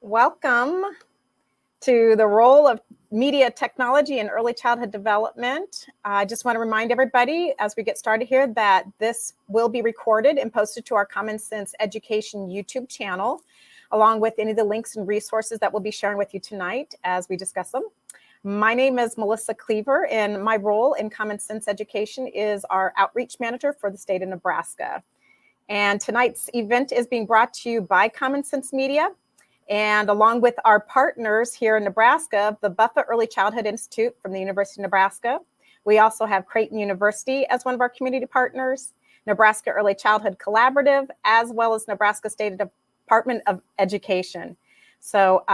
Welcome to the role of media technology in early childhood development. I just want to remind everybody as we get started here that this will be recorded and posted to our Common Sense Education YouTube channel, along with any of the links and resources that we'll be sharing with you tonight as we discuss them. My name is Melissa Cleaver, and my role in Common Sense Education is our outreach manager for the state of Nebraska. And tonight's event is being brought to you by Common Sense Media, and along with our partners here in Nebraska, the Buffa Early Childhood Institute from the University of Nebraska. We also have Creighton University as one of our community partners, Nebraska Early Childhood Collaborative, as well as Nebraska State Department of Education. So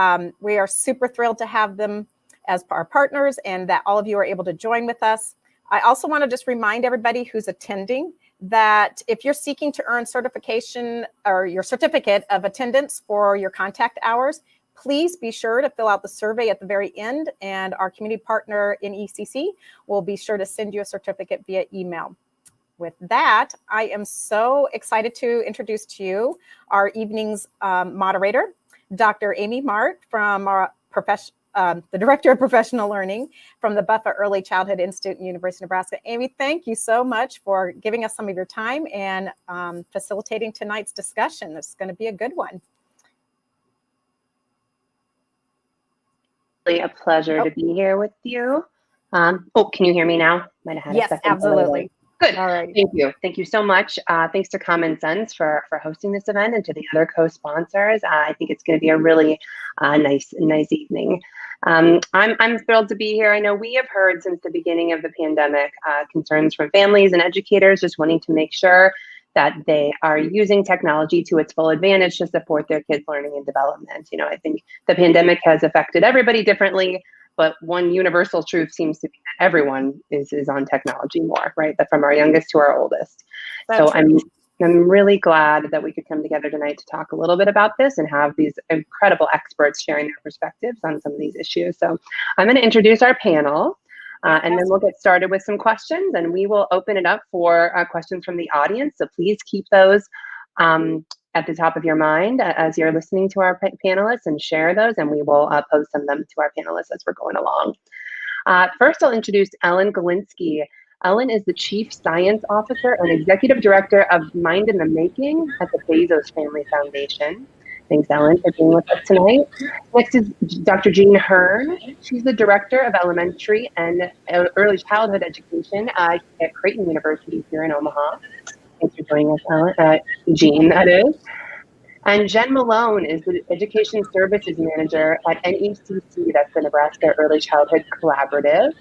we are super thrilled to have them as our partners and that all of you are able to join with us. I also want to just remind everybody who's attending that if you're seeking to earn certification or your certificate of attendance for your contact hours, please be sure to fill out the survey at the very end, and our community partner in ECC will be sure to send you a certificate via email. With that, I am so excited to introduce to you our evening's moderator, Dr. Amy Mart from our the Director of Professional Learning from the Buffa Early Childhood Institute, University of Nebraska. Amy, thank you so much for giving us some of your time and facilitating tonight's discussion. It's going to be a good one. Really a pleasure to be here with you. Can you hear me now? Might have had yes, a second absolutely. Good. All right. Thank you. Thank you so much. Thanks to Common Sense for hosting this event and to the other co-sponsors. I think it's going to be a really nice evening. I'm thrilled to be here. I know we have heard since the beginning of the pandemic concerns from families and educators just wanting to make sure that they are using technology to its full advantage to support their kids' learning and development. You know, I think the pandemic has affected everybody differently, but one universal truth seems to be that everyone is on technology more, right? That from our youngest to our oldest. So I'm really glad that we could come together tonight to talk a little bit about this and have these incredible experts sharing their perspectives on some of these issues. So I'm going to introduce our panel, and then we'll get started with some questions, and we will open it up for questions from the audience. So please keep those at the top of your mind as you're listening to our panelists, and share those, and we will post them to our panelists as we're going along. First, I'll introduce Ellen Galinsky. Ellen is the Chief Science Officer and Executive Director of Mind in the Making at the Bezos Family Foundation. Thanks, Ellen, for being with us tonight. Next is Dr. Jean Hearn. She's the Director of Elementary and Early Childhood Education at Creighton University here in Omaha. Thanks for joining us, Ellen. Jean, that is. And Jen Malone is the Education Services Manager at NECC, that's the Nebraska Early Childhood Collaborative.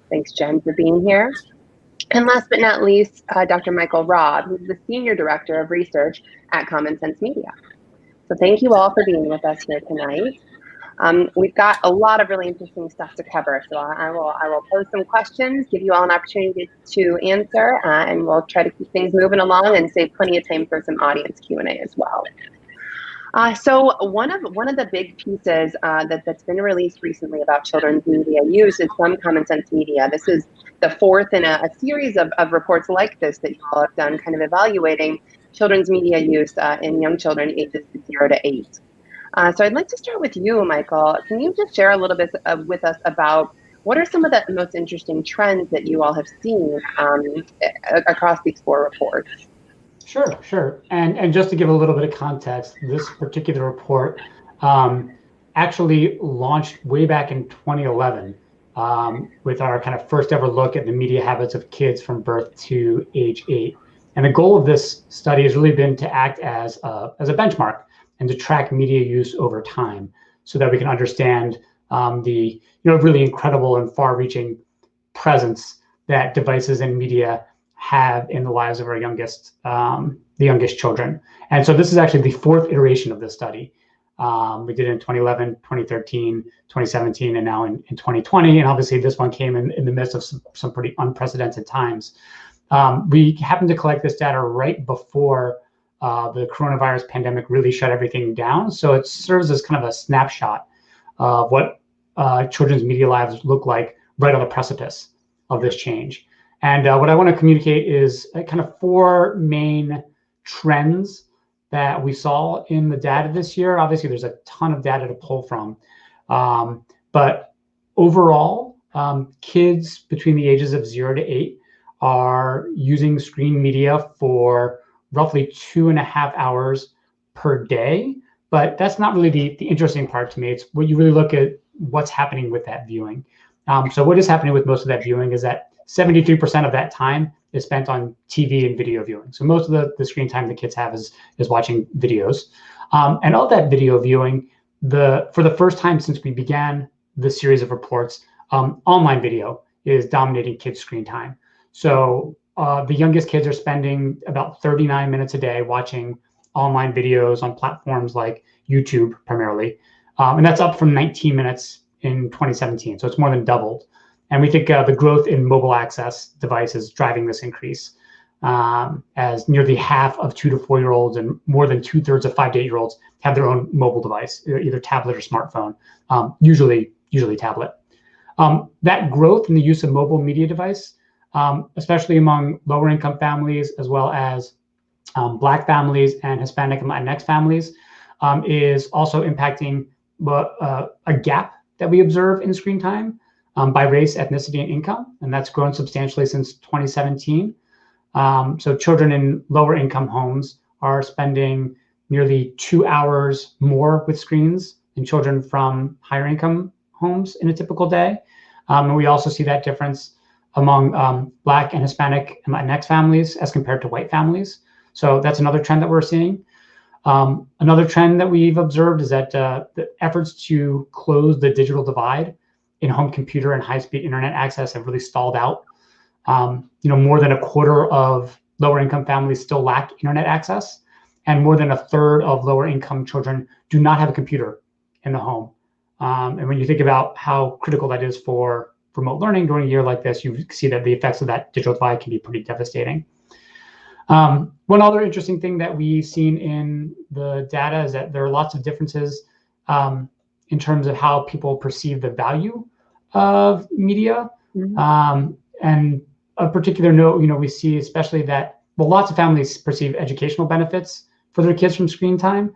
Thanks, Jen, for being here. And last but not least, Dr. Michael Robb, who's the Senior Director of Research at Common Sense Media. So thank you all for being with us here tonight. We've got a lot of really interesting stuff to cover, so I will pose some questions, give you all an opportunity to answer, and we'll try to keep things moving along and save plenty of time for some audience Q&A as well. So one of the big pieces that's been released recently about children's media use is from Common Sense Media. This is the fourth in a series of reports like this that you all have done, kind of evaluating children's media use in young children ages 0 to 8. So I'd like to start with you, Michael. Can you just share a little bit with us about what are some of the most interesting trends that you all have seen across these 4 reports? Sure. And just to give a little bit of context, this particular report actually launched way back in 2011 with our kind of first ever look at the media habits of kids from birth to age 8. And the goal of this study has really been to act as a benchmark and to track media use over time so that we can understand the really incredible and far-reaching presence that devices and media have in the lives of our youngest children. And so this is actually the 4th iteration of this study. We did it in 2011, 2013, 2017, and now in 2020. And obviously this one came in the midst of some pretty unprecedented times. We happened to collect this data right before the coronavirus pandemic really shut everything down. So it serves as kind of a snapshot of what children's media lives look like right on the precipice of this change. And what I want to communicate is kind of 4 main trends that we saw in the data this year, obviously there's a ton of data to pull from, but overall, kids between the ages of 0 to 8 are using screen media for roughly 2.5 hours per day. But that's not really the interesting part to me. It's when you really look at what's happening with that viewing. So what is happening with most of that viewing is that 73% of that time is spent on TV and video viewing. So most of the screen time the kids have is watching videos. And of that video viewing, for the first time since we began this series of reports, online video is dominating kids' screen time. So the youngest kids are spending about 39 minutes a day watching online videos on platforms like YouTube primarily. And that's up from 19 minutes in 2017. So it's more than doubled. And we think the growth in mobile access devices driving this increase, as nearly half of 2 to 4-year-olds and more than 2/3 of 5 to 8-year-olds have their own mobile device, either tablet or smartphone, usually tablet. That growth in the use of mobile media device, especially among lower income families, as well as Black families and Hispanic and Latinx families, is also impacting a gap that we observe in screen time by race, ethnicity, and income, and that's grown substantially since 2017. So children in lower income homes are spending nearly 2 hours more with screens than children from higher income homes in a typical day. And we also see that difference among Black and Hispanic and Latinx families as compared to white families. So that's another trend that we're seeing. Another trend that we've observed is that the efforts to close the digital divide in home computer and high-speed internet access have really stalled out. More than a quarter of lower income families still lack internet access, and more than a third of lower income children do not have a computer in the home. And when you think about how critical that is for remote learning during a year like this, you see that the effects of that digital divide can be pretty devastating. One other interesting thing that we've seen in the data is that there are lots of differences in terms of how people perceive the value of media. And of particular note, we see especially that, lots of families perceive educational benefits for their kids from screen time,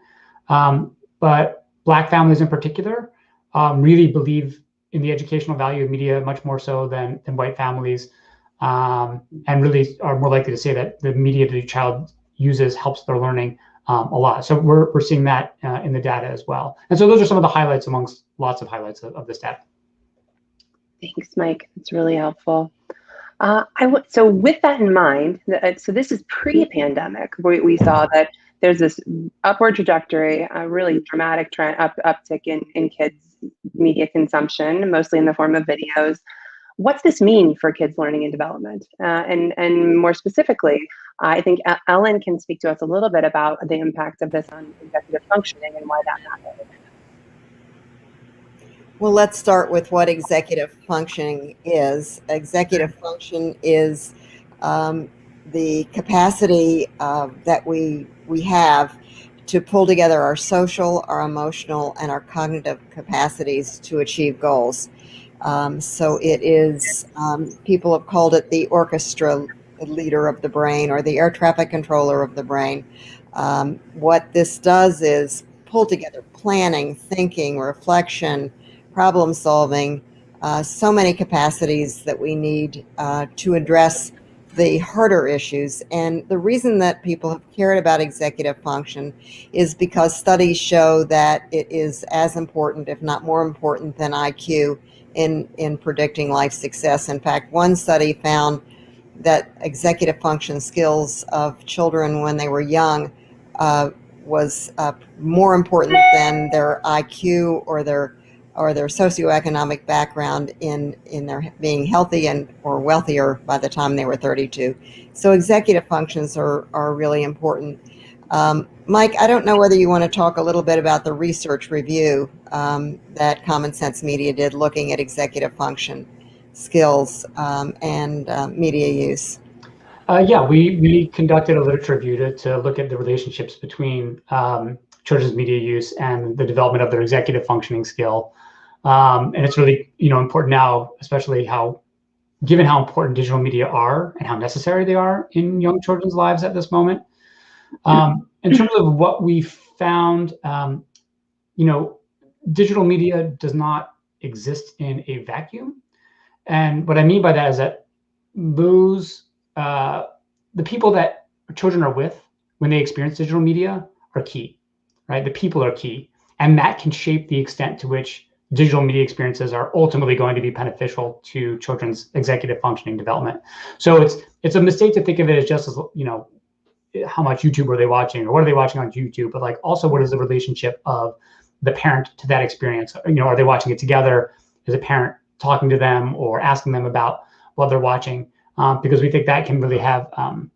but Black families in particular really believe in the educational value of media much more so than white families, and really are more likely to say that the media that your child uses helps their learning a lot. So we're seeing that in the data as well. And so those are some of the highlights amongst lots of highlights of this data. Thanks, Mike. That's really helpful. So with that in mind, so this is pre-pandemic. We saw that there's this upward trajectory, a really dramatic trend uptick in kids' media consumption, mostly in the form of videos. What's this mean for kids' learning and development? And more specifically, I think Ellen can speak to us a little bit about the impact of this on executive functioning and why that matters. Well, let's start with what executive functioning is. Executive function is the capacity that we have to pull together our social, our emotional, and our cognitive capacities to achieve goals. So it is, people have called it the orchestra leader of the brain or the air traffic controller of the brain. What this does is pull together planning, thinking, reflection, problem solving, so many capacities that we need to address the harder issues. And the reason that people have cared about executive function is because studies show that it is as important, if not more important, than IQ in predicting life success. In fact, one study found that executive function skills of children when they were young was more important than their IQ or their socioeconomic background in their being healthy and or wealthier by the time they were 32. So executive functions are really important. Mike, I don't know whether you want to talk a little bit about the research review that Common Sense Media did looking at executive function skills and media use. Yeah, we conducted a literature review to look at the relationships between children's media use and the development of their executive functioning skill. And it's really important now, especially given how important digital media are and how necessary they are in young children's lives at this moment. in terms of what we found, digital media does not exist in a vacuum. And what I mean by that is that those, the people that children are with when they experience digital media are key, right? The people are key. And that can shape the extent to which digital media experiences are ultimately going to be beneficial to children's executive functioning development. So it's a mistake to think of it as just as, how much YouTube are they watching, or what are they watching on YouTube, but like also what is the relationship of the parent to that experience? Are they watching it together? Is a parent talking to them or asking them about what they're watching? Because we think that can really have, done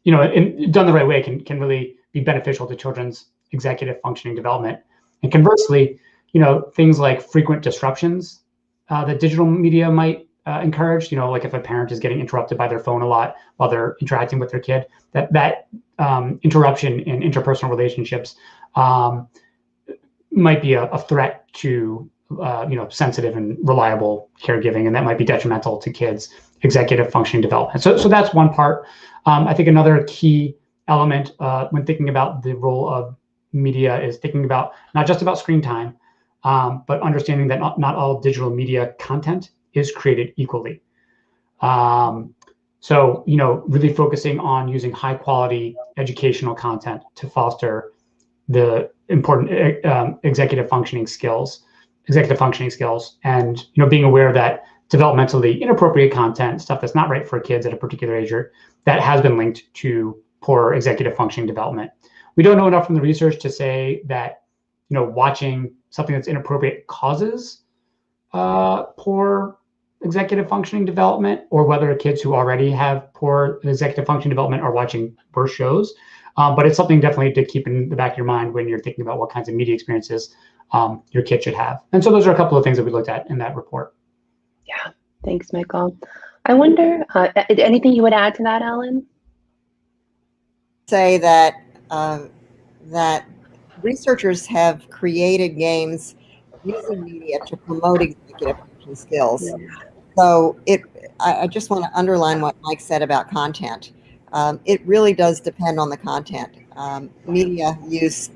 the right way, can really be beneficial to children's executive functioning development. And conversely, things like frequent disruptions that digital media might encourage, like if a parent is getting interrupted by their phone a lot while they're interacting with their kid, that interruption in interpersonal relationships might be a threat to sensitive and reliable caregiving, and that might be detrimental to kids' executive functioning development. So that's one part. I think another key element when thinking about the role of media is thinking about not just about screen time, but understanding that not all digital media content is created equally. So, really focusing on using high quality educational content to foster the important executive functioning skills, and, being aware that developmentally inappropriate content, stuff that's not right for kids at a particular age, that has been linked to poor executive functioning development. We don't know enough from the research to say that, watching something that's inappropriate causes poor executive functioning development, or whether kids who already have poor executive functioning development are watching worse shows. But it's something definitely to keep in the back of your mind when you're thinking about what kinds of media experiences your kid should have. And so those are a couple of things that we looked at in that report. Yeah, thanks, Michael. I wonder, anything you would add to that, Ellen? Say that that researchers have created games using media to promote executive function skills. Yeah. So I just want to underline what Mike said about content. It really does depend on the content. Media use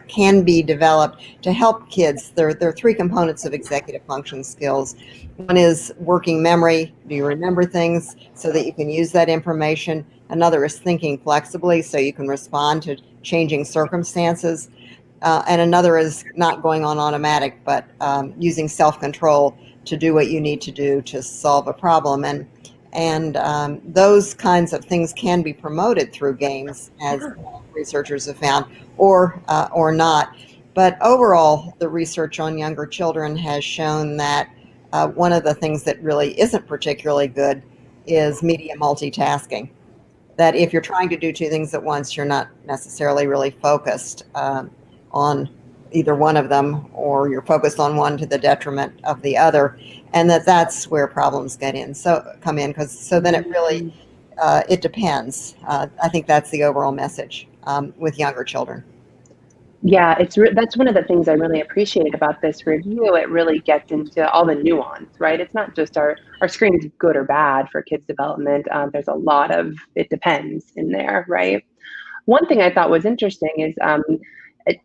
can be developed to help kids. There are three components of executive function skills. One is working memory. Do you remember things so that you can use that information? Another is thinking flexibly so you can respond to changing circumstances. And another is not going on automatic, but using self-control to do what you need to do to solve a problem. And those kinds of things can be promoted through games, as researchers have found, or not. But overall, the research on younger children has shown that one of the things that really isn't particularly good is media multitasking. That if you're trying to do two things at once, you're not necessarily really focused on either one of them, or you're focused on one to the detriment of the other, and that's where problems come in. So then it really it depends. I think that's the overall message with younger children. Yeah, that's one of the things I really appreciate about this review. It really gets into all the nuance, right? It's not just our screen is good or bad for kids' development. There's a lot of it depends in there, right? One thing I thought was interesting is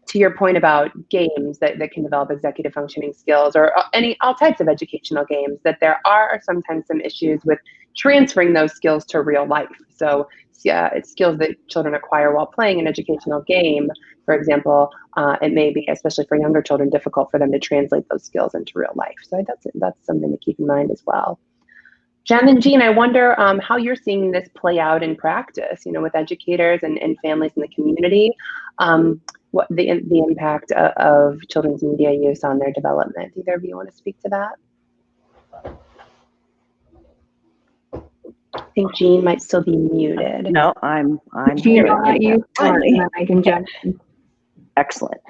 to your point about games that can develop executive functioning skills, or all types of educational games, that there are sometimes some issues with transferring those skills to real life. So yeah, it's skills that children acquire while playing an educational game. For example, it may be, especially for younger children, difficult for them to translate those skills into real life. So that's something to keep in mind as well. Jen and Jean, I wonder how you're seeing this play out in practice, with educators and families in the community. What the impact of children's media use on their development. Either of you want to speak to that? I think Jean might still be muted. No, I'm Jean, I'll let you start, and then I can jump in. Excellent.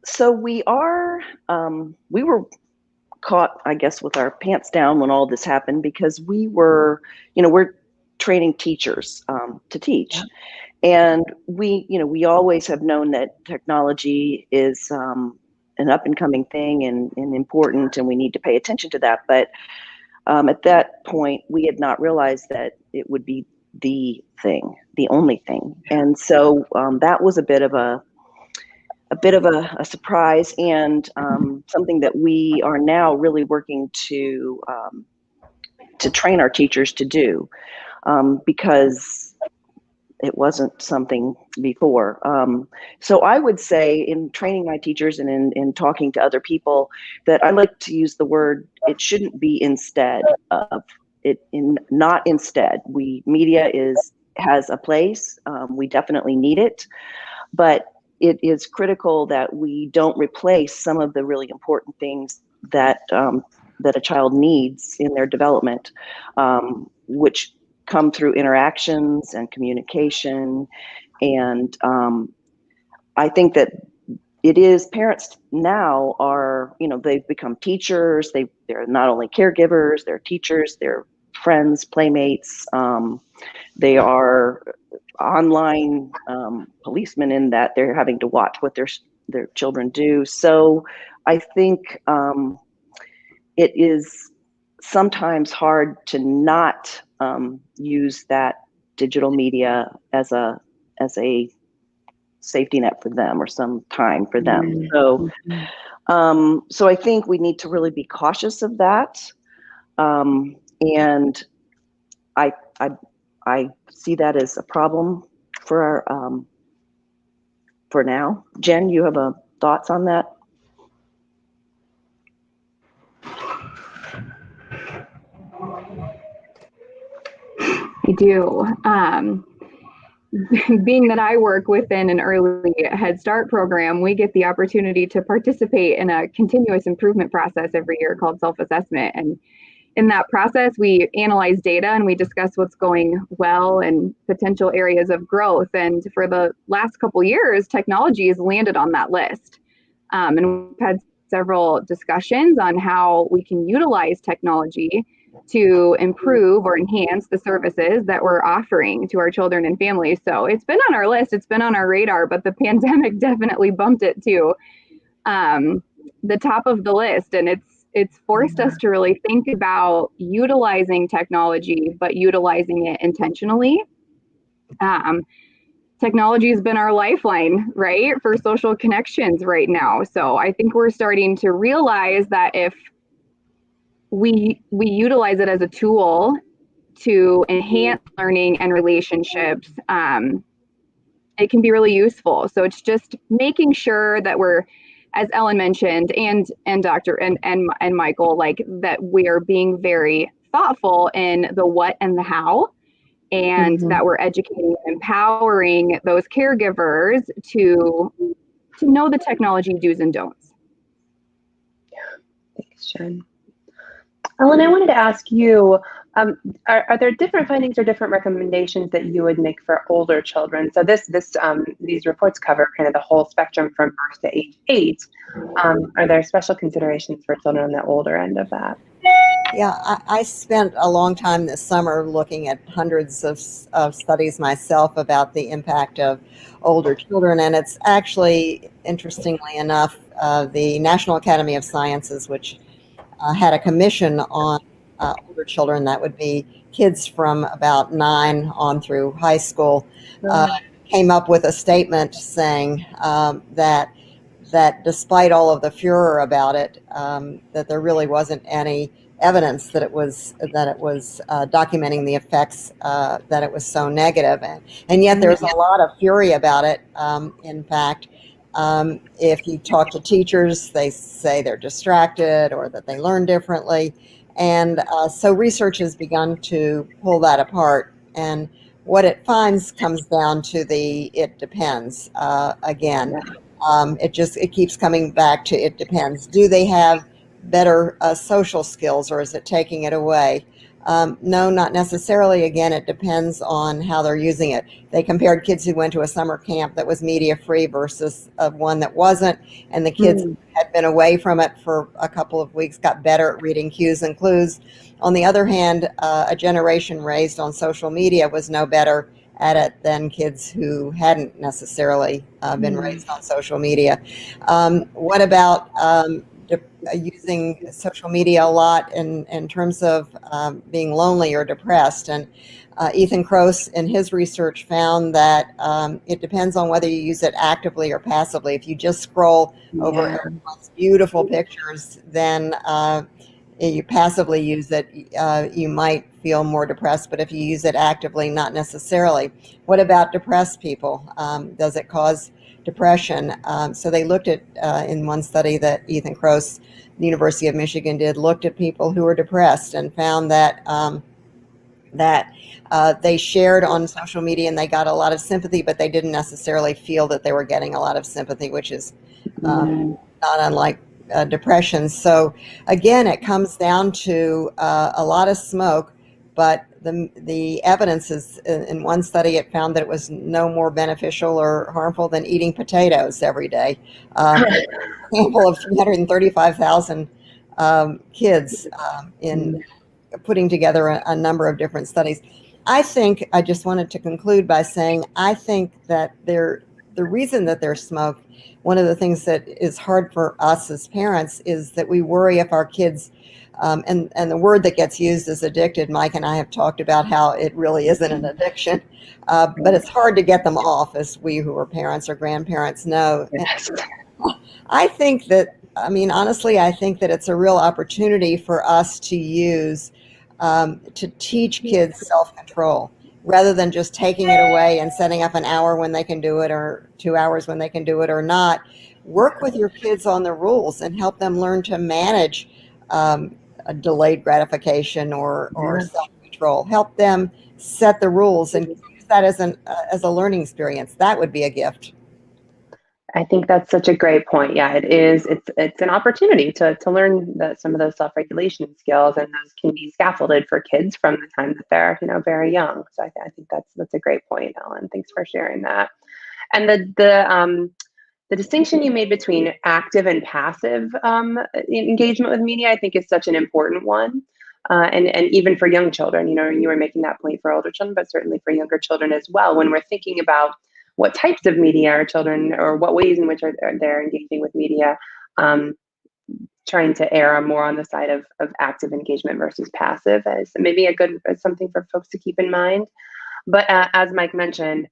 So we were caught, I guess, with our pants down when all this happened, because we're training teachers to teach. Yeah. And we always have known that technology is an up and coming thing and important, and we need to pay attention to that. But at that point, we had not realized that it would be the thing, the only thing. And so that was a bit of a surprise, and something that we are now really working to train our teachers to do, because it wasn't something before. So I would say, in training my teachers and in talking to other people, that I like to use the word, it shouldn't be instead of it. Not instead. Media has a place. We definitely need it, but it is critical that we don't replace some of the really important things that that a child needs in their development, which come through interactions and communication. And I think that it is, parents now are, they've become teachers. They're not only caregivers, they're teachers, they're friends, playmates. They are online policemen, in that they're having to watch what their children do. So I think it is sometimes hard to not use that digital media as a safety net for them, or some time for them. So so I think we need to really be cautious of that. And I see that as a problem for now. Jen, you have thoughts on that? I do. Being that I work within an early Head Start program, we get the opportunity to participate in a continuous improvement process every year called self-assessment. And in that process, we analyze data and we discuss what's going well and potential areas of growth. And for the last couple of years, technology has landed on that list. And we've had several discussions on how we can utilize technology to improve or enhance the services that we're offering to our children and families. So it's been on our list, it's been on our radar, but the pandemic definitely bumped it to the top of the list. And it's forced us to really think about utilizing technology, but utilizing it intentionally. Technology has been our lifeline, right, for social connections right now. So I think we're starting to realize that if we utilize it as a tool to enhance learning and relationships, it can be really useful. So it's just making sure that we're, as Ellen mentioned, and Dr. and Michael, like, that we are being very thoughtful in the what and the how, and that we're educating and empowering those caregivers to know the technology do's and don'ts. Yeah, thanks, Jen. Ellen, I wanted to ask you, are there different findings or different recommendations that you would make for older children? So these reports cover kind of the whole spectrum from birth to age 8. Are there special considerations for children on the older end of that? Yeah, I spent a long time this summer looking at hundreds of studies myself about the impact of older children, and it's actually, interestingly enough, the National Academy of Sciences, which had a commission on older children, that would be kids from about 9 on through high school, came up with a statement saying that despite all of the furor about it, that there really wasn't any evidence that it was documenting the effects, that it was so negative, and yet there's a lot of fury about it. In fact, if you talk to teachers, they say they're distracted or that they learn differently, and so research has begun to pull that apart. And what it finds comes down to it depends. Again, it keeps coming back to it depends. Do they have better social skills, or is it taking it away? No, not necessarily. Again, it depends on how they're using it. They compared kids who went to a summer camp that was media free versus one that wasn't, and the kids who had been away from it for a couple of weeks got better at reading cues and clues. On the other hand, a generation raised on social media was no better at it than kids who hadn't necessarily been raised on social media. What about using social media a lot in terms of being lonely or depressed. And Ethan Kroos in his research found that it depends on whether you use it actively or passively. If you just scroll over everyone's beautiful pictures, then you passively use it, you might feel more depressed, but if you use it actively, not necessarily. What about depressed people? Does it cause depression? So they looked at, in one study that Ethan Kroos, the University of Michigan did, looked at people who were depressed and found that they shared on social media and they got a lot of sympathy, but they didn't necessarily feel that they were getting a lot of sympathy, which is not unlike depression. So again, it comes down to a lot of smoke, but the evidence is, in one study, it found that it was no more beneficial or harmful than eating potatoes every day. A sample of 335,000 kids in putting together a number of different studies. I think I just wanted to conclude by saying I think that the reason that there's smoke, one of the things that is hard for us as parents is that we worry if our kids, and the word that gets used is addicted. Mike and I have talked about how it really isn't an addiction, but it's hard to get them off, as we who are parents or grandparents know. Yes. I think that, I mean, honestly, I think that it's a real opportunity for us to use to teach kids self-control, rather than just taking it away and setting up an hour when they can do it or 2 hours when they can do it or not. Work with your kids on the rules and help them learn to manage a delayed gratification or self-control. Help them set the rules and use that as a learning experience. That would be a gift. I think that's such a great point. Yeah, it is. It's an opportunity to learn some of those self-regulation skills, and those can be scaffolded for kids from the time that they're very young. So I think that's a great point, Ellen. Thanks for sharing that. And the distinction you made between active and passive engagement with media, I think, is such an important one. And even for young children, you were making that point for older children, but certainly for younger children as well. When we're thinking about what types of media our children, or what ways in which they're engaging with media, trying to err more on the side of active engagement versus passive as maybe something for folks to keep in mind. But as Mike mentioned,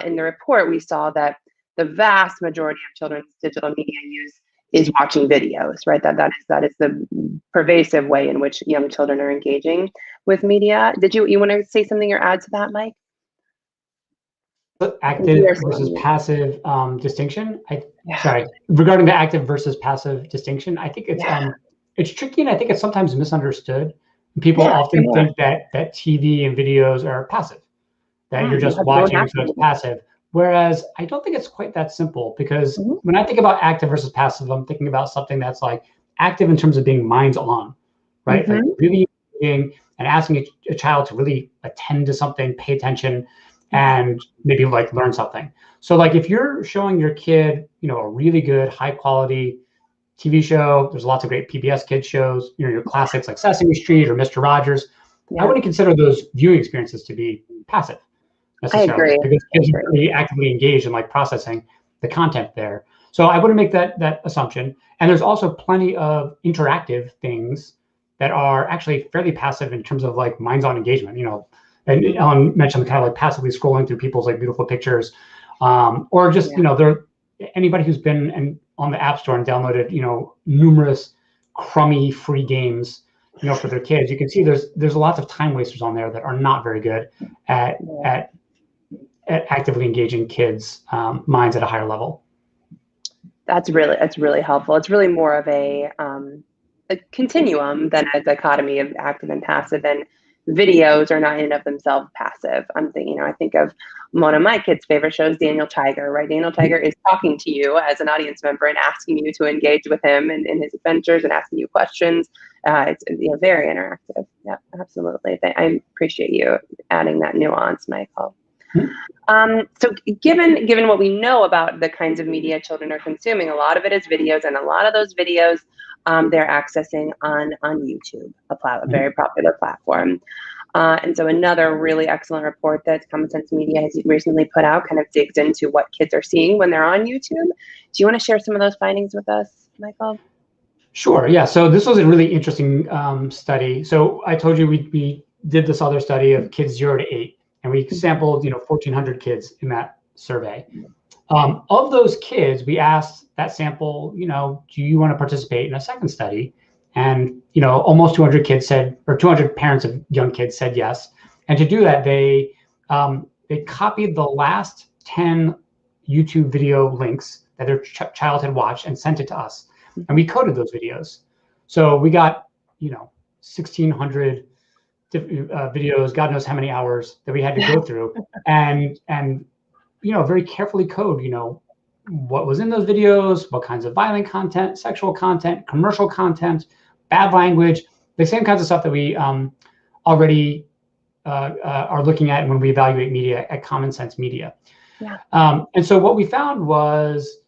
in the report, we saw that the vast majority of children's digital media use is watching videos, right? That is the pervasive way in which young children are engaging with media. Did you want to say something or add to that, Mike? Active versus passive distinction. Sorry, regarding the active versus passive distinction, I think it's tricky, and I think it's sometimes misunderstood. People often think that TV and videos are passive, that you're just watching, so it's passive. Whereas I don't think it's quite that simple, because when I think about active versus passive, I'm thinking about something that's like active in terms of being minds on, right? Like really being and asking a child to really attend to something, pay attention, and maybe like learn something. So like if you're showing your kid, a really good high quality TV show, there's lots of great PBS kids shows, your classics like Sesame Street or Mr. Rogers. I wouldn't consider those viewing experiences to be passive necessarily, because kids are really actively engaged in like processing the content there. So I wouldn't make that assumption. And there's also plenty of interactive things that are actually fairly passive in terms of like minds on engagement, and Ellen mentioned kind of like passively scrolling through people's like beautiful pictures, or just anybody who's been on the App Store and downloaded numerous crummy free games for their kids. You can see there's lots of time wasters on there that are not very good at actively engaging kids' minds at a higher level. That's really helpful. It's really more of a continuum than a dichotomy of active and passive. And videos are not in and of themselves passive. I think of one of my kids' favorite shows, Daniel Tiger, right? Daniel Tiger is talking to you as an audience member and asking you to engage with him in his adventures and asking you questions. It's very interactive. Yeah, absolutely. I appreciate you adding that nuance, Michael. So given what we know about the kinds of media children are consuming, a lot of it is videos, and a lot of those videos they're accessing on YouTube, a very popular platform. And so another really excellent report that Common Sense Media has recently put out kind of digs into what kids are seeing when they're on YouTube. Do you want to share some of those findings with us, Michael? Sure. Yeah. So this was a really interesting study. So I told you we did this other study of kids 0 to 8, and we sampled 1,400 kids in that survey. Of those kids, we asked that sample, do you want to participate in a second study? And almost 200 kids said, or 200 parents of young kids said yes. And to do that, they copied the last 10 YouTube video links that their child had watched and sent it to us. And we coded those videos. So we got, 1,600 videos, God knows how many hours that we had to go through, and very carefully code, what was in those videos, what kinds of violent content, sexual content, commercial content, bad language, the same kinds of stuff that we already are looking at when we evaluate media at Common Sense Media. Yeah. And so what we found was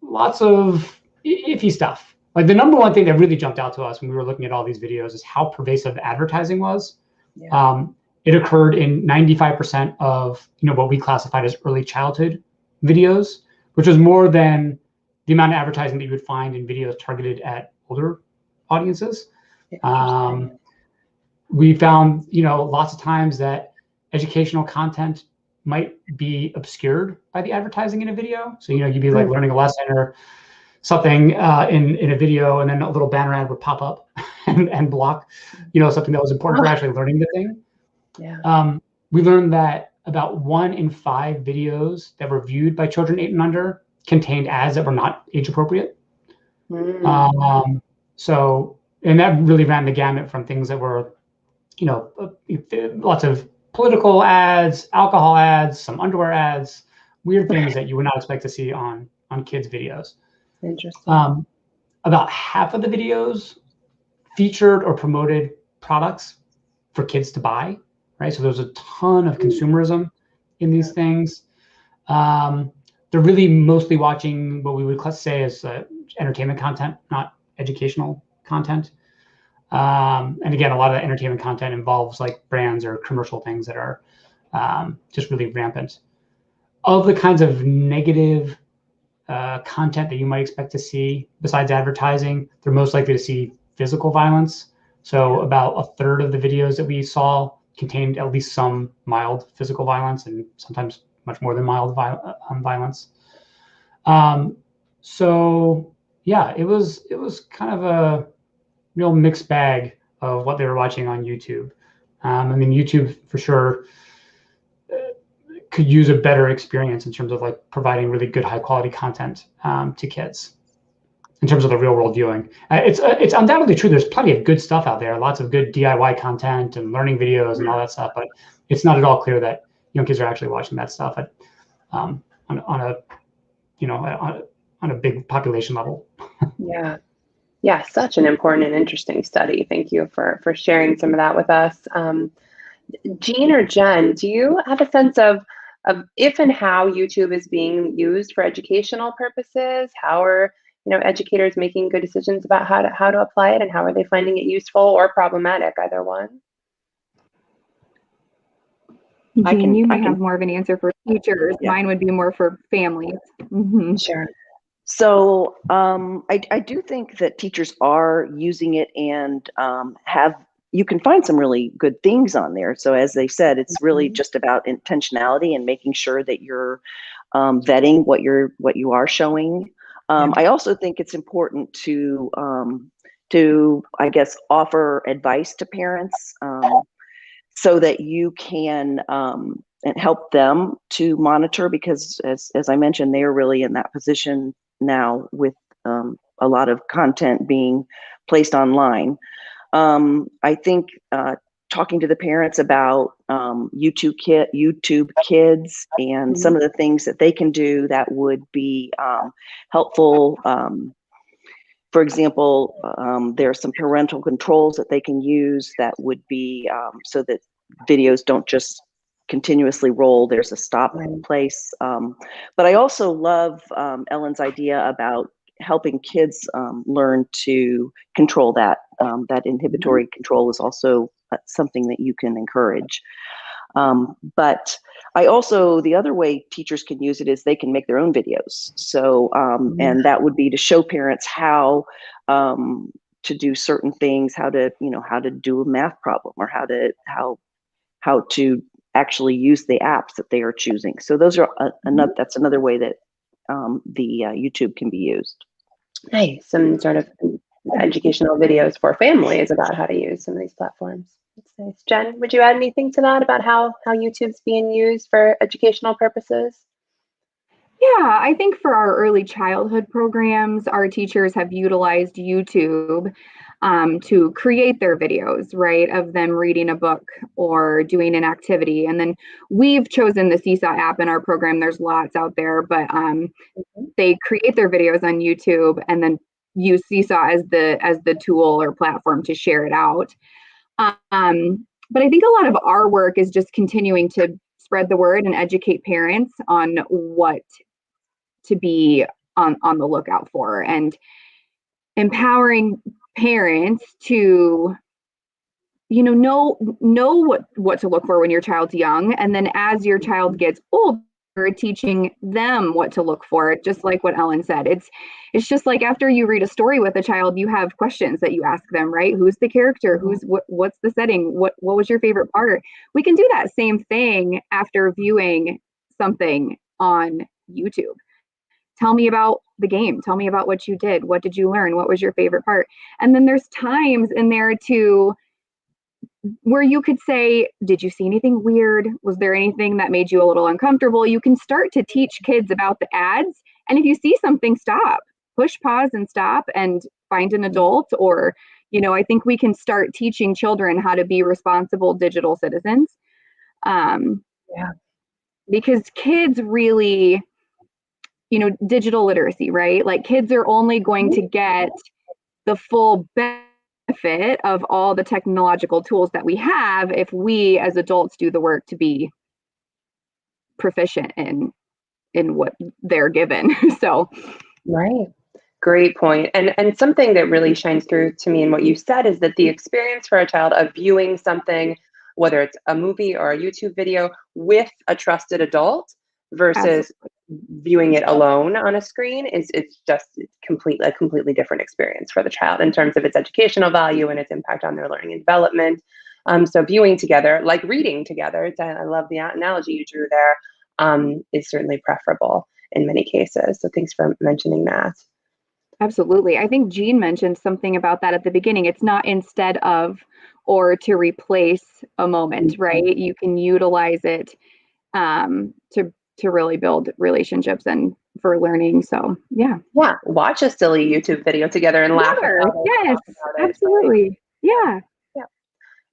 lots of iffy stuff. Like the number one thing that really jumped out to us when we were looking at all these videos is how pervasive advertising was. Yeah. It occurred in 95% of what we classified as early childhood videos, which was more than the amount of advertising that you would find in videos targeted at older audiences. We found lots of times that educational content might be obscured by the advertising in a video. So you'd be like learning a lesson or something in a video, and then a little banner ad would pop up and block something that was important for actually learning the thing. Yeah. We learned that about 1 in 5 videos that were viewed by children 8 and under contained ads that were not age appropriate. So, and that really ran the gamut from things that were, lots of political ads, alcohol ads, some underwear ads, weird things that you would not expect to see on kids' videos. Interesting. About half of the videos featured or promoted products for kids to buy, right? So there's a ton of consumerism in these things. They're really mostly watching what we would say as entertainment content, not educational content. And again, a lot of the entertainment content involves like brands or commercial things that are just really rampant. Of the kinds of negative content that you might expect to see besides advertising, they're most likely to see physical violence. So about a third of the videos that we saw contained at least some mild physical violence, and sometimes much more than mild violence. So yeah, it was kind of a real mixed bag of what they were watching on YouTube. I mean, YouTube for sure could use a better experience in terms of like providing really good high quality content to kids in terms of the real world viewing. It's undoubtedly true. There's plenty of good stuff out there, lots of good DIY content and learning videos and all that stuff, but it's not at all clear that young kids are actually watching that stuff at, on a big population level. Yeah, such an important and interesting study. Thank you for sharing some of that with us. Jean or Jen, do you have a sense of if and how YouTube is being used for educational purposes? How are educators making good decisions about how to apply it, and how are they finding it useful or problematic? Either one. Jean, you may have more of an answer for teachers. Yeah. Mine would be more for families. Mm-hmm. Sure. So I do think that teachers are using it and you can find some really good things on there. So as they said, it's really just about intentionality and making sure that you're vetting what you are showing. I also think it's important to I guess offer advice to parents so that you can and help them to monitor, because as I mentioned, they are really in that position now with a lot of content being placed online. I think talking to the parents about YouTube Kids and some of the things that they can do that would be helpful. For example, there are some parental controls that they can use that would be so that videos don't just continuously roll. There's a stop place. But I also love Ellen's idea about helping kids learn to control that. That inhibitory control is also something that you can encourage. But I also, the other way teachers can use it is they can make their own videos. So, and that would be to show parents how to do certain things, how to, how to do a math problem, or how to actually use the apps that they are choosing. So those are that's another way that the YouTube can be used. Nice. Some sort of educational videos for families about how to use some of these platforms. That's nice. Jen, would you add anything to that about how YouTube's being used for educational purposes? Yeah, I think for our early childhood programs, our teachers have utilized YouTube to create their videos, right, of them reading a book or doing an activity. And then we've chosen the Seesaw app in our program. There's lots out there, but they create their videos on YouTube and then use Seesaw as the tool or platform to share it out. But I think a lot of our work is just continuing to spread the word and educate parents on what to be on the lookout for, and empowering parents to know what to look for when your child's young, and then as your child gets older, teaching them what to look for. Just like what Ellen said, it's just like after you read a story with a child, you have questions that you ask them, right? Who's the character? What's the setting? What was your favorite part? We can do that same thing after viewing something on YouTube. Tell me about the game. Tell me about what you did. What did you learn? What was your favorite part? And then there's times in there too where you could say, did you see anything weird? Was there anything that made you a little uncomfortable? You can start to teach kids about the ads. And if you see something, stop, push pause and stop and find an adult. Or, I think we can start teaching children how to be responsible digital citizens. Because kids really, digital literacy, right? Like kids are only going to get the full benefit of all the technological tools that we have if we as adults do the work to be proficient in what they're given. So right. Great point. And something that really shines through to me in what you said is that the experience for a child of viewing something, whether it's a movie or a YouTube video, with a trusted adult versus viewing it alone on a screen it's a completely different experience for the child in terms of its educational value and its impact on their learning and development. So viewing together, like reading together, I love the analogy you drew there, is certainly preferable in many cases. So thanks for mentioning that. Absolutely. I think Jean mentioned something about that at the beginning. It's not instead of or to replace a moment, right? You can utilize it to really build relationships and for learning. So yeah. Watch a silly YouTube video together and laugh about it. Yes, absolutely. Yeah.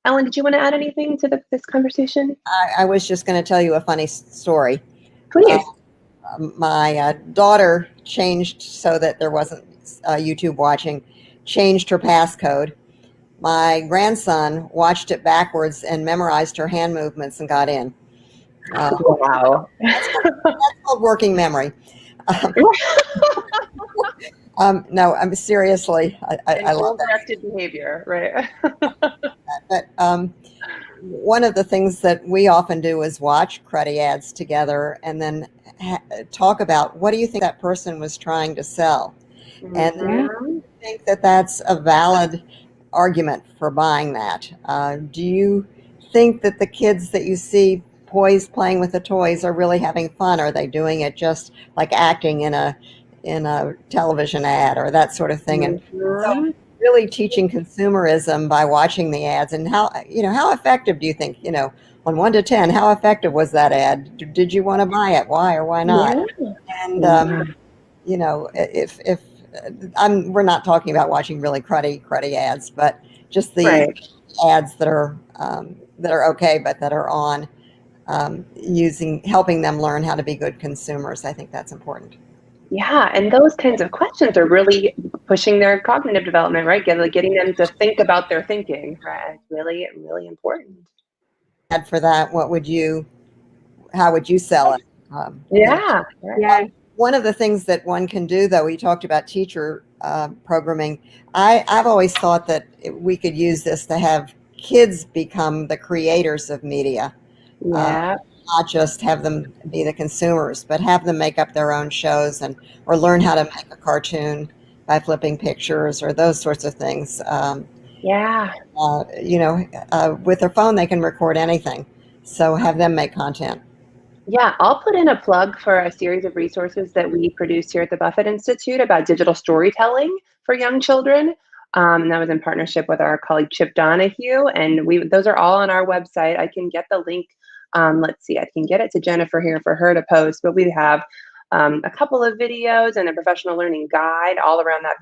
Ellen, did you want to add anything to this conversation? I was just going to tell you a funny story. Please. My daughter changed so that there wasn't YouTube watching, changed her passcode. My grandson watched it backwards and memorized her hand movements and got in. Wow. That's called working memory. No, I'm seriously, I love that. Directed behavior, right? But one of the things that we often do is watch cruddy ads together and then talk about what do you think that person was trying to sell? And I think that that's a valid argument for buying that. Do you think that the kids that you see poised playing with the toys are really having fun? Are they doing it just like acting in a television ad or that sort of thing? And so really teaching consumerism by watching the ads, and how effective do you think, on 1 to 10, how effective was that ad? Did you want to buy it? Why or why not? And if we're not talking about watching really cruddy ads, but just the ads that are okay, but that are on helping them learn how to be good consumers. I think that's important. Yeah, and those kinds of questions are really pushing their cognitive development, right? Getting them to think about their thinking, right? It's really, really important. And for that, how would you sell it? Yeah. One of the things that one can do, though, we talked about teacher programming. I've always thought that we could use this to have kids become the creators of media. Yeah. Not just have them be the consumers, but have them make up their own shows or learn how to make a cartoon by flipping pictures or those sorts of things. Yeah. With their phone, they can record anything. So have them make content. Yeah, I'll put in a plug for a series of resources that we produce here at the Buffett Institute about digital storytelling for young children. That was in partnership with our colleague Chip Donahue, and those are all on our website. I can get the link. Let's see, I can get it to Jennifer here for her to post, but we have a couple of videos and a professional learning guide all around that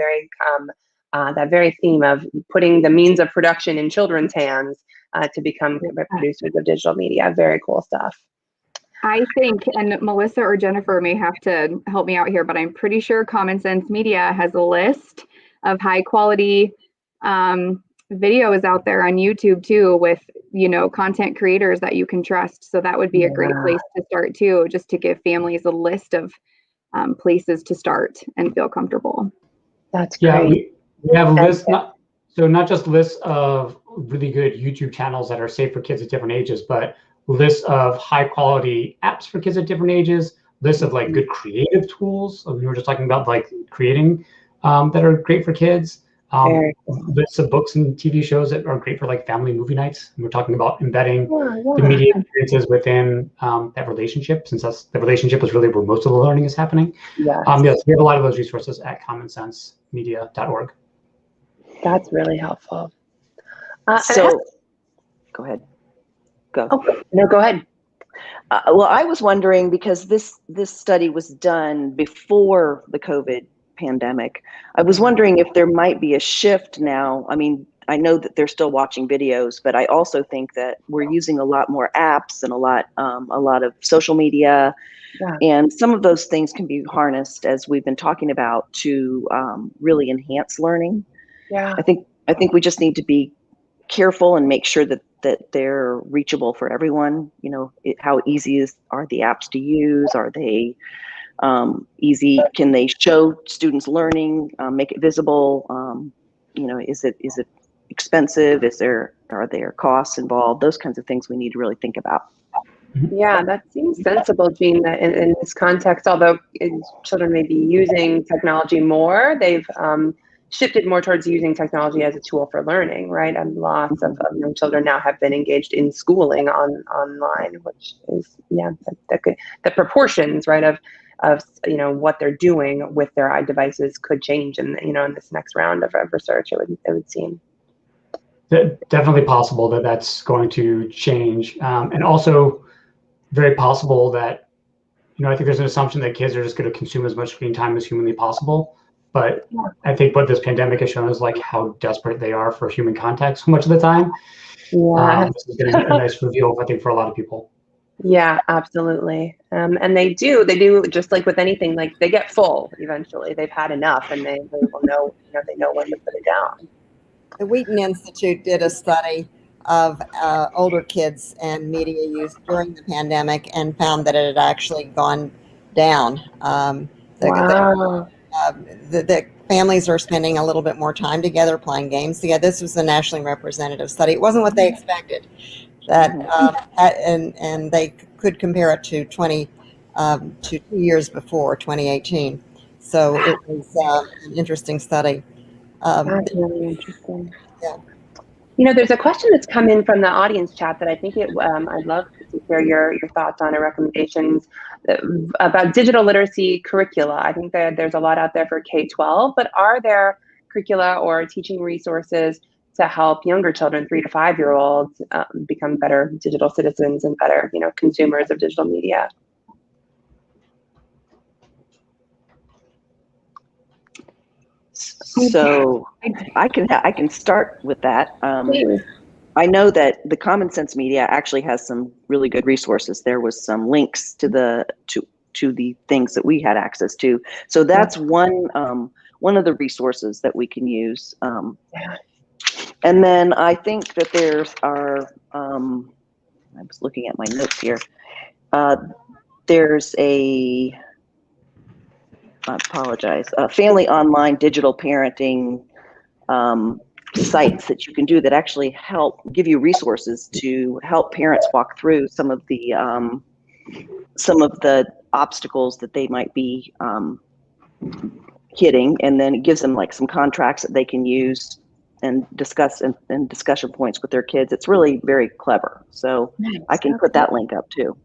very theme of putting the means of production in children's hands to become producers of digital media. Very cool stuff. I think, and Melissa or Jennifer may have to help me out here, but I'm pretty sure Common Sense Media has a list of high quality videos out there on YouTube too, with, content creators that you can trust. So that would be a great place to start too, just to give families a list of places to start and feel comfortable. That's great. We have a list, not just lists of really good YouTube channels that are safe for kids at different ages, but lists of high quality apps for kids at different ages, lists of like good creative tools. We were just talking about like creating that are great for kids. Lists of books and TV shows that are great for like family movie nights. And we're talking about embedding the media experiences within that relationship, since the relationship is really where most of the learning is happening. Yes, we have a lot of those resources at commonsensemedia.org. That's really helpful. Go ahead. Go. Oh, no, go ahead. Well, I was wondering, because this study was done before the COVID pandemic, I was wondering if there might be a shift now. I mean, I know that they're still watching videos, but I also think that we're using a lot more apps and a lot of social media, and some of those things can be harnessed, as we've been talking about, to really enhance learning. Yeah, I think we just need to be careful and make sure that they're reachable for everyone. How easy are the apps to use? Are they easy? Can they show students learning? Make it visible? Is it expensive? Are there costs involved? Those kinds of things we need to really think about. Yeah, that seems sensible, Jean, that in this context, although children may be using technology more, they've shifted more towards using technology as a tool for learning, right? And lots of young children now have been engaged in schooling online, which is, the proportions, right, of what they're doing with their devices could change in this next round of research. It would seem definitely possible that's going to change, and also very possible that I think there's an assumption that kids are just going to consume as much screen time as humanly possible. But I think what this pandemic has shown is like how desperate they are for human contact so much of the time. This is going to be a nice reveal, I think, for a lot of people. Yeah, absolutely. And they do just like with anything, like they get full eventually. They've had enough, and they will know, they know when to put it down. The Wheaton Institute did a study of older kids and media use during the pandemic and found that it had actually gone down. The families are spending a little bit more time together, playing games together. This was a nationally representative study. It wasn't what they expected. And they could compare it to 2 years before, 2018. So it was an interesting study. That's really interesting. Yeah. There's a question that's come in from the audience chat that I think I'd love to hear your thoughts on, or recommendations about digital literacy curricula. I think that there's a lot out there for K-12, but are there curricula or teaching resources to help younger children, 3 to 5 year olds, become better digital citizens and better, consumers of digital media? So I can start with that. I know that the Common Sense Media actually has some really good resources. There was some links to the things that we had access to. So that's one of the resources that we can use. And then I think that I was looking at my notes here. There's I apologize, family online digital parenting sites that you can do that actually help give you resources to help parents walk through some of the obstacles that they might be hitting, and then it gives them like some contracts that they can use and discuss and discussion points with their kids. It's really very clever. So Nice. I can put that link up too.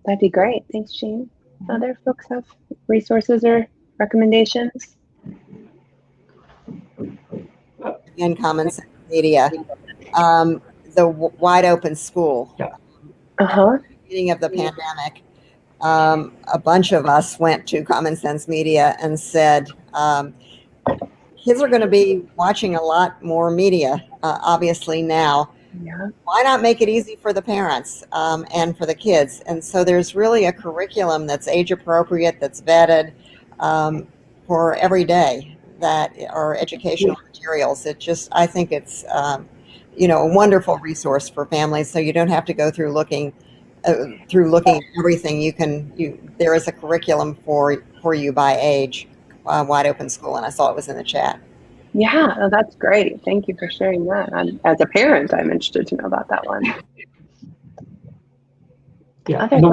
That'd be great. Thanks, Jean. Other folks have resources or recommendations? In Common Sense Media, the Wide Open School. Yeah. At the beginning of the pandemic, a bunch of us went to Common Sense Media and said, kids are going to be watching a lot more media, obviously now. Yeah. Why not make it easy for the parents and for the kids? And so there's really a curriculum that's age appropriate, that's vetted for every day, that are educational materials. I think it's a wonderful resource for families. So you don't have to go through looking at everything. There is a curriculum for you by age, Wide Open School, and I saw it was in the chat. Yeah, that's great. Thank you for sharing that. As a parent, I'm interested to know about that one. Yeah, and the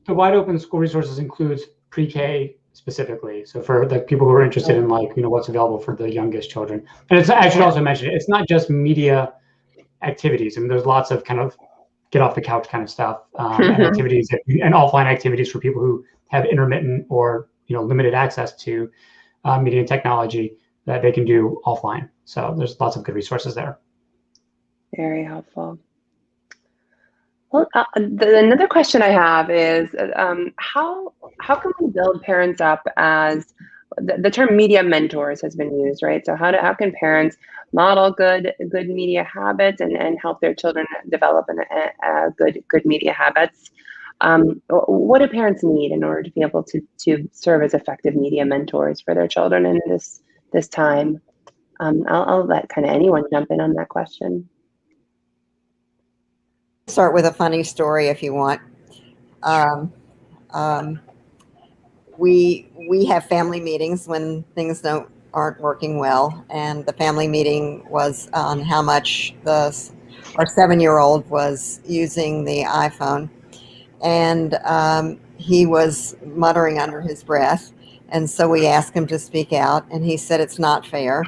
wide open school resources includes pre-K specifically. So for the people who are interested in what's available for the youngest children. And I should also mention, it's not just media activities. I mean, there's lots of kind of get off the couch kind of stuff and activities and offline activities for people who have intermittent or limited access to media and technology that they can do offline. So there's lots of good resources there. Very helpful. Well, another question I have is how can we build parents up as the term media mentors has been used, right? So how can parents model good media habits and help their children develop good media habits? What do parents need in order to be able to serve as effective media mentors for their children in this time? I'll let kind of anyone jump in on that question. Start with a funny story if you want. We have family meetings when things aren't working well, and the family meeting was on how much our 7-year-old was using the iPhone, and he was muttering under his breath, and so we asked him to speak out, and he said it's not fair,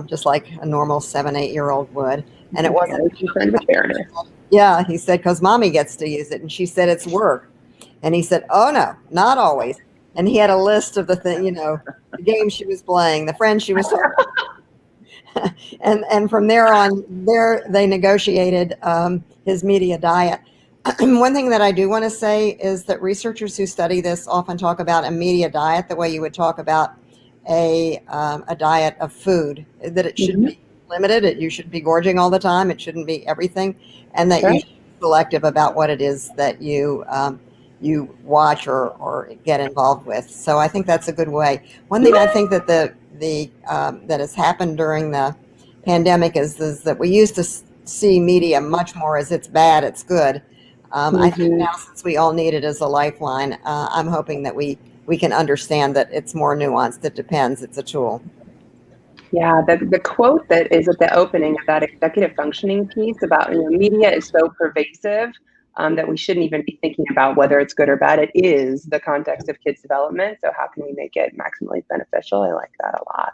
just like a normal 7-8-year-old would, and it wasn't. Yeah, he said, because mommy gets to use it. And she said, it's work. And he said, oh, no, not always. And he had a list of the the games she was playing, the friends she was talking to. And from there on, they negotiated his media diet. One thing that I do want to say is that researchers who study this often talk about a media diet the way you would talk about a diet of food, that it should be limited. You should be gorging all the time. It shouldn't be everything, and that you should be selective about what it is that you watch or get involved with. So I think that's a good way. One thing I think that that has happened during the pandemic is that we used to see media much more as it's bad, it's good. I think now, since we all need it as a lifeline, I'm hoping that we can understand that it's more nuanced. It depends. It's a tool. Yeah, the quote that is at the opening of that executive functioning piece about media is so pervasive that we shouldn't even be thinking about whether it's good or bad. It is the context of kids' development. So how can we make it maximally beneficial? I like that a lot.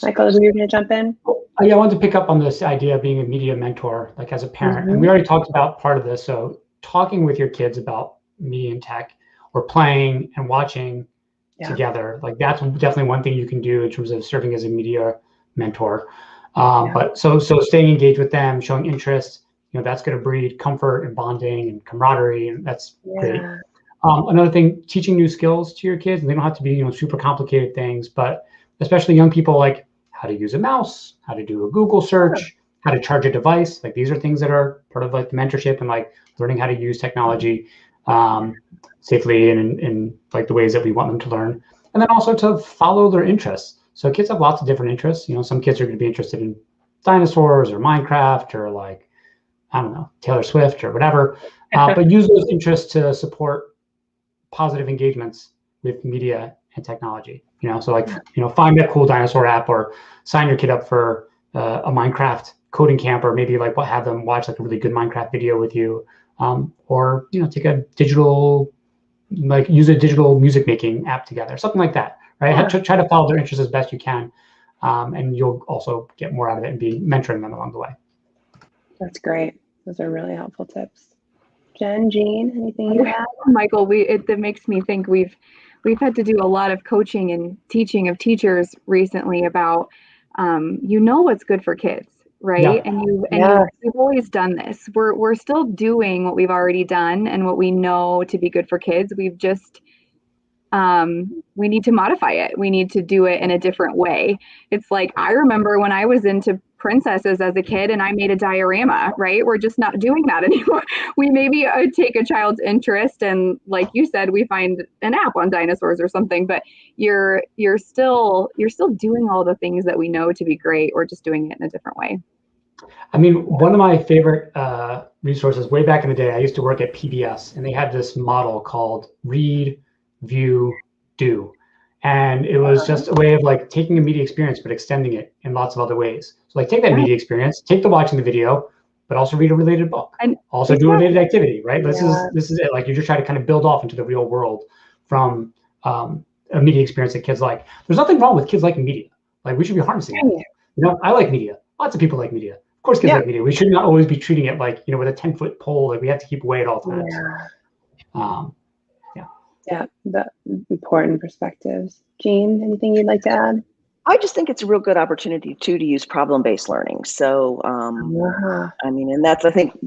Michael, were you going to jump in? Yeah, I wanted to pick up on this idea of being a media mentor, like as a parent. And we already talked about part of this. So talking with your kids about media and tech, or playing and watching together, like that's definitely one thing you can do in terms of serving as a media mentor. But so staying engaged with them, showing interest, that's going to breed comfort and bonding and camaraderie, and that's great. Another thing, teaching new skills to your kids, and they don't have to be super complicated things, but especially young people, like how to use a mouse, how to do a Google search, how to charge a device. Like these are things that are part of like the mentorship and like learning how to use technology safely and in like the ways that we want them to learn. And then also to follow their interests. So kids have lots of different interests. Some kids are going to be interested in dinosaurs or Minecraft or like, I don't know, Taylor Swift or whatever. But use those interests to support positive engagements with media and technology. So like, find that cool dinosaur app or sign your kid up for, a Minecraft coding camp, or maybe like have them watch like a really good Minecraft video with you, or take a digital, like use a digital music making app together, something like that, right? Yeah. Try to follow their interests as best you can, and you'll also get more out of it and be mentoring them along the way. That's great. Those are really helpful tips. Jen, Jean, anything you add? Michael, that makes me think we've had to do a lot of coaching and teaching of teachers recently about what's good for kids, right? Yeah. We've always done this. We're still doing what we've already done and what we know to be good for kids. We've just we need to modify it. We need to do it in a different way. It's like, I remember when I was into princesses as a kid and I made a diorama, right? We're just not doing that anymore. We maybe take a child's interest and, like you said, we find an app on dinosaurs or something, but you're still doing all the things that we know to be great. We're just doing it in a different way. I mean, one of my favorite resources way back in the day, I used to work at PBS, and they had this model called read, view, do. And it was just a way of like taking a media experience, but extending it in lots of other ways. So like take that media experience, take the watching the video, but also read a related book, and also do a related activity, right? This is it. Like you're just trying to kind of build off into the real world from a media experience that kids like. There's nothing wrong with kids liking media. Like we should be harnessing it. I like media. Lots of people like media. Of course, kids like media. We should not always be treating it like, with a 10-foot pole, like we have to keep away at all times. Yeah, the important perspectives. Jean, anything you'd like to add? I just think it's a real good opportunity too to use problem-based learning. So, I mean, and that's, I think,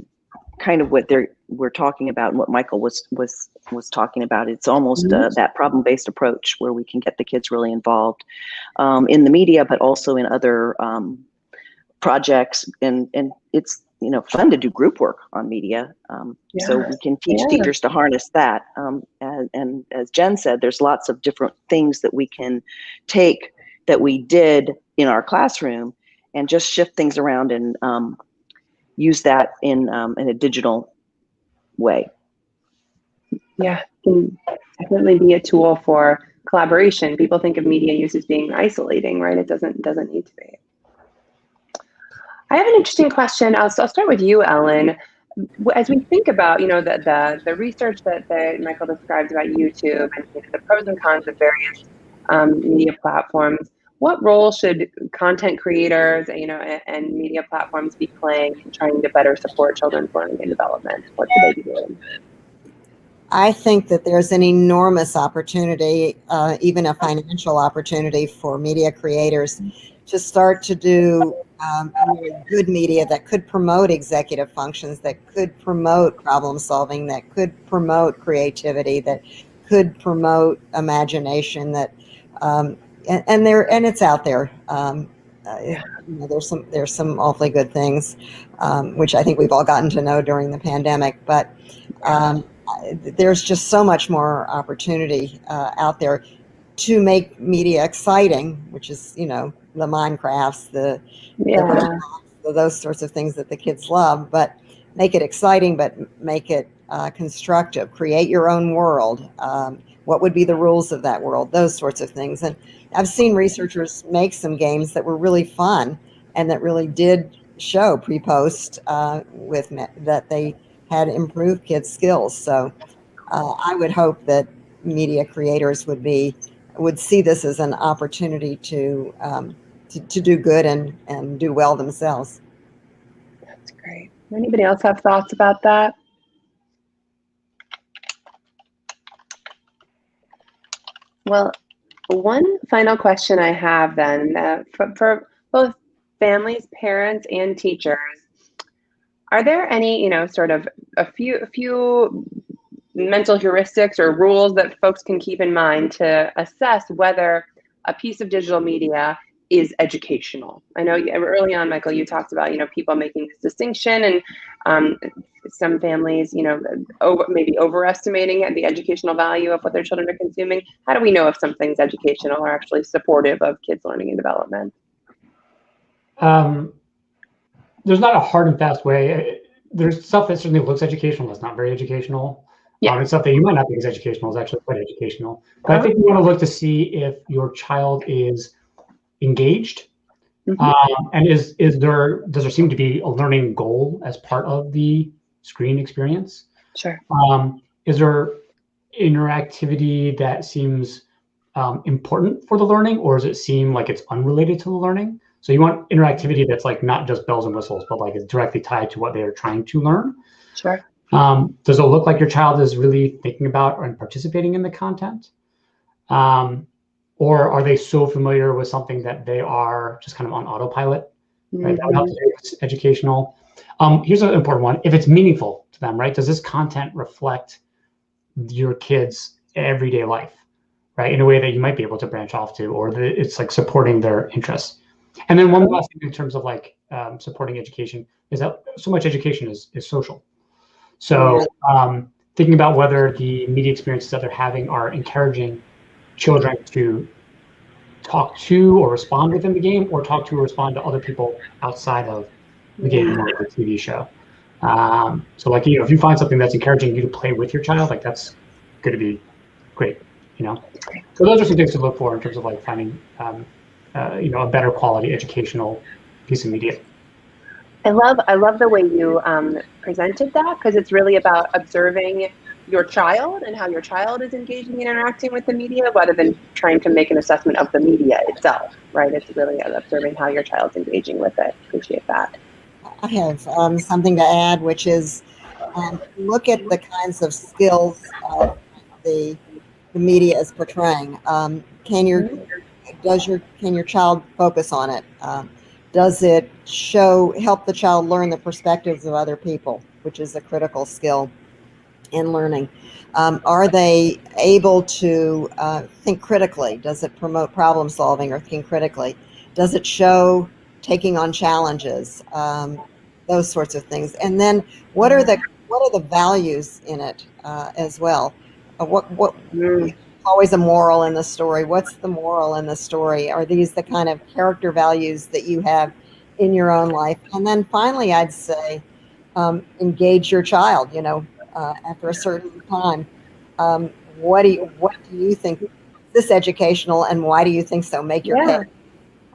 kind of what we're talking about, and what Michael was talking about. It's almost that problem-based approach where we can get the kids really involved in the media, but also in other projects, and it's fun to do group work on media, so we can teach teachers to harness that, and as Jen said, there's lots of different things that we can take that we did in our classroom and just shift things around and use that in a digital way. Yeah, can definitely be a tool for collaboration. People think of media use as being isolating, right? It doesn't need to be. I have an interesting question. I'll start with you, Ellen. As we think about, the research that Michael described about YouTube and the pros and cons of various media platforms, what role should content creators, and media platforms be playing in trying to better support children's learning and development? What should they be doing? I think that there's an enormous opportunity, even a financial opportunity for media creators to start to do really good media that could promote executive functions, that could promote problem solving, that could promote creativity, that could promote imagination, that and it's out there. There's some awfully good things, which I think we've all gotten to know during the pandemic, but there's just so much more opportunity out there to make media exciting, which is, the Minecrafts, those sorts of things that the kids love, but make it exciting, but make it constructive. Create your own world. What would be the rules of that world? Those sorts of things. And I've seen researchers make some games that were really fun and that really did show pre-post that they had improved kids' skills. So I would hope that media creators would see this as an opportunity to do good and do well themselves. That's great. Anybody else have thoughts about that? Well, one final question I have then, for both families, parents, and teachers, are there any, sort of a few mental heuristics or rules that folks can keep in mind to assess whether a piece of digital media is educational? I know early on, Michael, you talked about, people making this distinction, and some families, maybe overestimating the educational value of what their children are consuming. How do we know if something's educational or actually supportive of kids' learning and development? There's not a hard and fast way. There's stuff that certainly looks educational that's not very educational. And stuff that you might not think is educational is actually quite educational. But I think you want to look to see if your child is engaged, And does there seem to be a learning goal as part of the screen experience? Sure. Is there interactivity that seems important for the learning, or does it seem like it's unrelated to the learning? So you want interactivity that's like not just bells and whistles, but like it's directly tied to what they are trying to learn. Sure. Does it look like your child is really thinking about and participating in the content? Or are they so familiar with something that they are just kind of on autopilot? Right? That would help to say it's educational. Here's an important one. If it's meaningful to them, right? Does this content reflect your kids' everyday life, right? In a way that you might be able to branch off to, or that it's like supporting their interests. And then one last thing in terms of like supporting education is that so much education is social. So thinking about whether the media experiences that they're having are encouraging children to talk to or respond within the game, or talk to or respond to other people outside of the game or the TV show. So like, if you find something that's encouraging you to play with your child, like that's going to be great, So those are some things to look for in terms of like finding, a better quality educational piece of media. I love the way you presented that, because it's really about observing your child and how your child is engaging and interacting with the media, rather than trying to make an assessment of the media itself, right? It's really observing how your child's engaging with it. Appreciate that. I have something to add, which is look at the kinds of skills the media is portraying. Can your child focus on it? Does it help the child learn the perspectives of other people, which is a critical skill in learning? Are they able to think critically? Does it promote problem solving or thinking critically? Does it show taking on challenges? Those sorts of things. And then what are the values in it as well? Always a moral in the story. What's the moral in the story? Are these the kind of character values that you have in your own life? And then finally, I'd say engage your child. After a certain time, what do you think is this educational, and why do you think so? Make your case.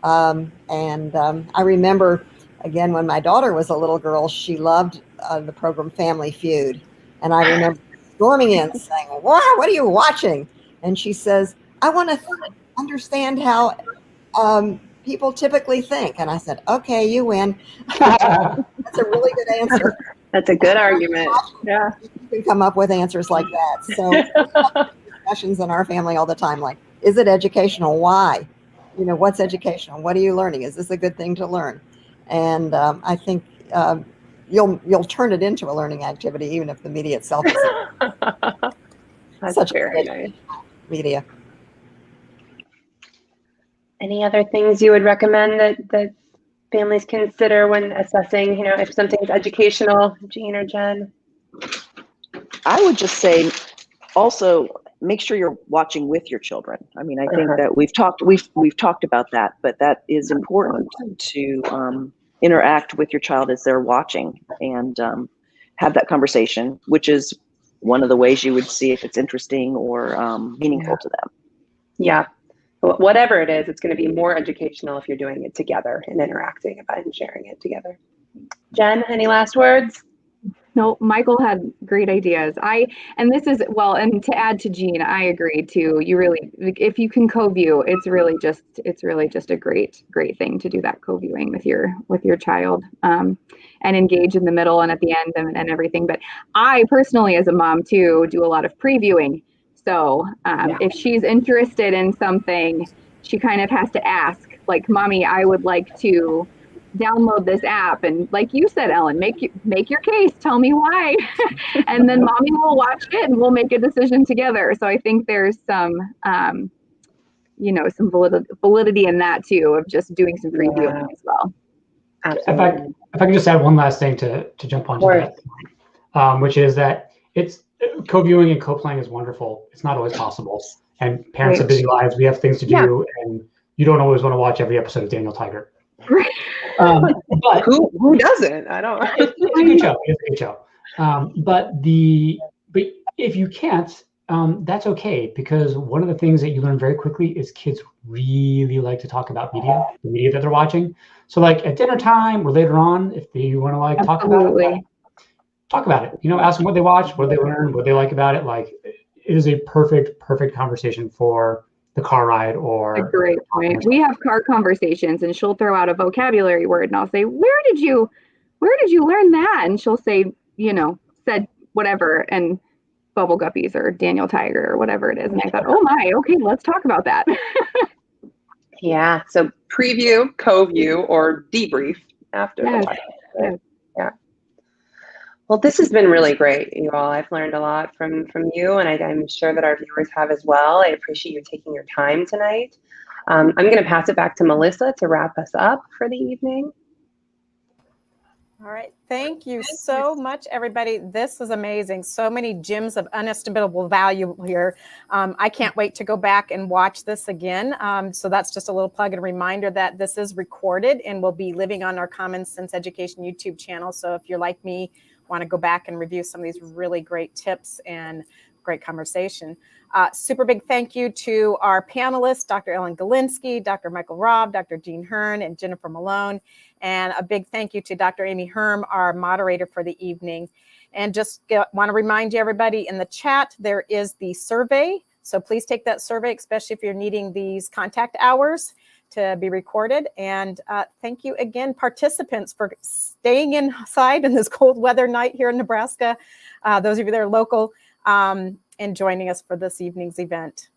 I remember, again, when my daughter was a little girl, she loved the program Family Feud, and I remember storming in saying, "Wow, what are you watching?" And she says, "I want to understand how people typically think." And I said, "Okay, you win." That's a really good answer. That's a good argument. Yeah. You can come up with answers like that. So discussions in our family all the time, like, is it educational? Why? What's educational? What are you learning? Is this a good thing to learn? And I think you'll turn it into a learning activity, even if the media itself is such very nice media. Any other things you would recommend that families consider when assessing, if something's educational, Jean or Jen? I would just say also make sure you're watching with your children. I mean, I think that we've talked about that, but that is important to interact with your child as they're watching, and have that conversation, which is one of the ways you would see if it's interesting or meaningful to them. Yeah. Whatever it is, it's going to be more educational if you're doing it together and interacting about and sharing it together. Jen, any last words? No, Michael had great ideas. And to add to Jean, I agree too. You really, if you can co-view, it's really just a great thing to do that co-viewing with your child, and engage in the middle and at the end and everything. But I personally, as a mom too, do a lot of previewing. So if she's interested in something, she kind of has to ask, like, "Mommy, I would like to download this app," and like you said, Ellen, make your case, tell me why. And then Mommy will watch it and we'll make a decision together. So I think there's some some validity in that too, of just doing some previewing as well. Absolutely. If I can just add one last thing to jump onto that, which is that it's co-viewing and co-playing is wonderful. It's not always possible, and parents have busy lives. We have things to do, and you don't always want to watch every episode of Daniel Tiger. But who doesn't? I don't. It's a good show. It's a good show. But if you can't, that's okay, because one of the things that you learn very quickly is kids really like to talk about media, the media that they're watching. So like at dinner time or later on, if you want to like talk about it, ask them what they watch, what they learn, what they like about it. Like it is a perfect conversation for the car ride or. A great point. We have car conversations and she'll throw out a vocabulary word and I'll say, where did you learn that? And she'll say, said whatever, and Bubble Guppies or Daniel Tiger or whatever it is. And I thought, oh my, okay, let's talk about that. Yeah. So preview, co-view, or debrief after the podcast. Yes. Yeah. Well, this has been really great, you all. I've learned a lot from you, and I'm sure that our viewers have as well. I appreciate you taking your time tonight. I'm going to pass it back to Melissa to wrap us up for the evening. All right. Thank you so much, everybody. This was amazing. So many gems of inestimable value here. I can't wait to go back and watch this again. So that's just a little plug and reminder that this is recorded and will be living on our Common Sense Education YouTube channel. So if you're like me, want to go back and review some of these really great tips and great conversation. Super big thank you to our panelists, Dr. Ellen Galinsky, Dr. Michael Robb, Dr. Jean Hearn, and Jennifer Malone. And a big thank you to Dr. Amy Herm, our moderator for the evening. And just want to remind you, everybody, in the chat, there is the survey. So please take that survey, especially if you're needing these contact hours to be recorded. And thank you again, participants, for staying inside in this cold weather night here in Nebraska. Those of you that are local, and joining us for this evening's event.